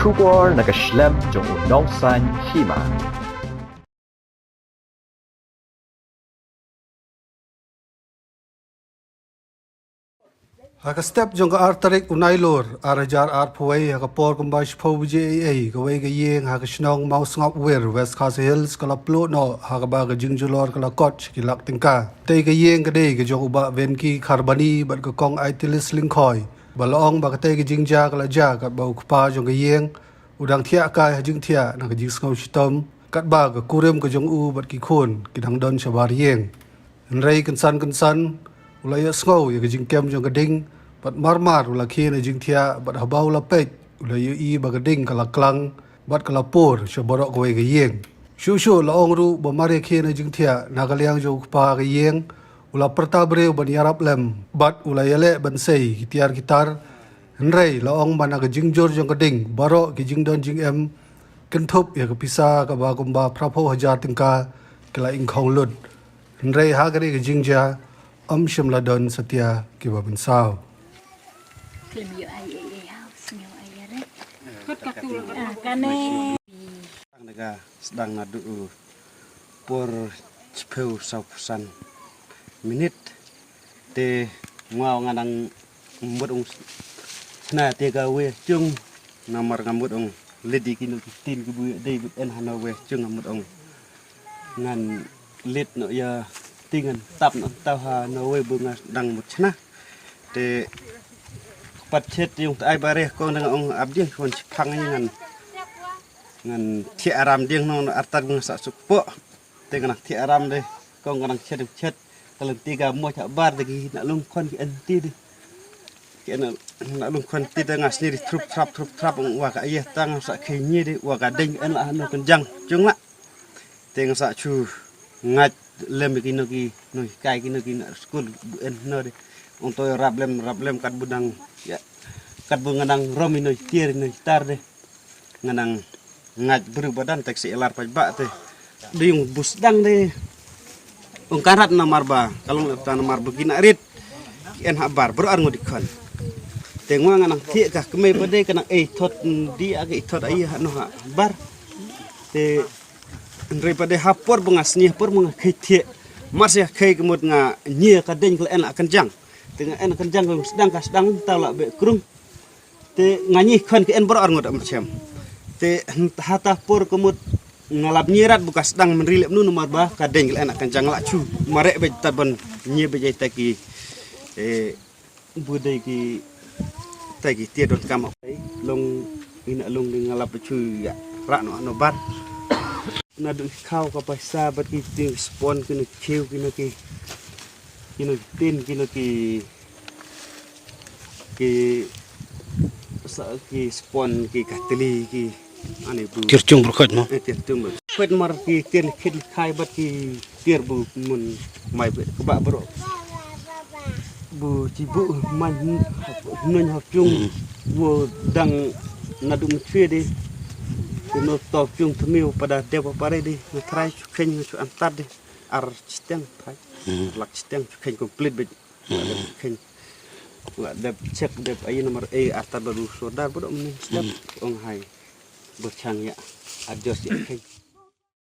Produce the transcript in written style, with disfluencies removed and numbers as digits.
出国那个 Schlemm 中农山西马。Haka step jong ka artarik unailor arajar arpaway haka por kumbash pawbji ka way ka yeng haka shnong maus ngap wer West Coast Hills kala plo no haka ba ka jingjulor kala koch ki lak tingka tay ka yeng ka day ka jong uba venki karbani bat ka kong aitilis lingkhoy balong ba ka tay ka jingja kala ja kat ba ukpa jong ka yeng udang thia ka jing thia na ka jing sngaw shitom kat ba ka kurem ka jong u bat ki khon ki dang don shabar yeng nrei kansan ulaya sngaw ya ka jing kem jong ka ding bat marmar ula khina jing thia bat habau la pet ula yu I ba ka ding kala klang bat kala por shaborok ka way ka yeng shu la ong ru ba mare khina jing thia na ka liang jo pa ka yeng ula perta breu ban yarap lem bat ula yale ban sei kitiar gitar nrei la ong mana ka jing jor jong ka ding baro ki jing don jing em ken thop ya ka pisa ka ba kumba prapo hajar tingka kala ing khong lut nrei ha ka ri ka jing ja shimla don satya ki ba bin sao Film yo ai house nyo ai ada. Kot katul kane. Naga sedang nadu por 10% minit te ngau ngadang mbut ong sna te ga we chung namar ngambut ong ledi kinu tin ku bu dei en hana we chung ngambut ong ngan lit no ya tingan tap no tau ha no we bu ngadang mut sna te pat chet yung ai bare ko nang ong abding kon phang ngan thi aram ding no artar ngang sa supo te ngana thi aram de ko ngang chet kalau tiga mo cha bar de na lung kon ki anti de ki na lung kon ti de ngas ni trup trap wa ka ye tang sa khenyi de wa ka ding en la no kan jang chung la te ngang sa chu ngat lem ki no kai ki no ki na school en no de untuk rablem kat budang ya kat bu nganang romi no tier no tar de nganang ngaj berubadan taksi elar pajba te diung bus dang de ungkarat namar ba kalau lepta namar begina rit en habar bro ar ngodikon tengwa nganang tie ka kemai bade kana thot di age thot ai no ha bar te ndre pade hapor bungas ni hapor mung khithie masya khai kemut nga nyia ka deng kle en akan jang tengah en akan jang sedang tala be krung te nganyi khon ke en bor ar ngot amchem te hata por kemut ngalap nyirat bukas sedang menrilip nu nomor bah ka deng kle en akan jang la chu marek be taban nyie be jai taki budai ki taki tie dot kam long ina long ngalap chu ya ra no bar nadu khau ka paisa bat ki ting spon kini khiu kini tin kini ki spon ki katli ki ane bu kirchung berkhat no tirtung kwet mar ki tin khit khai bat ki tir bu mun mai be ba bro bu ci bu man nun hap chung bu dang nadu mchwe de no top chung thmiu pada dewa pare di trai khen chu antar di ar chiteng trai lak chiteng khen complete be khen wa dep check dep ai nomor artar baru sodar bodo men step ong hai berchang ya adjust ya khen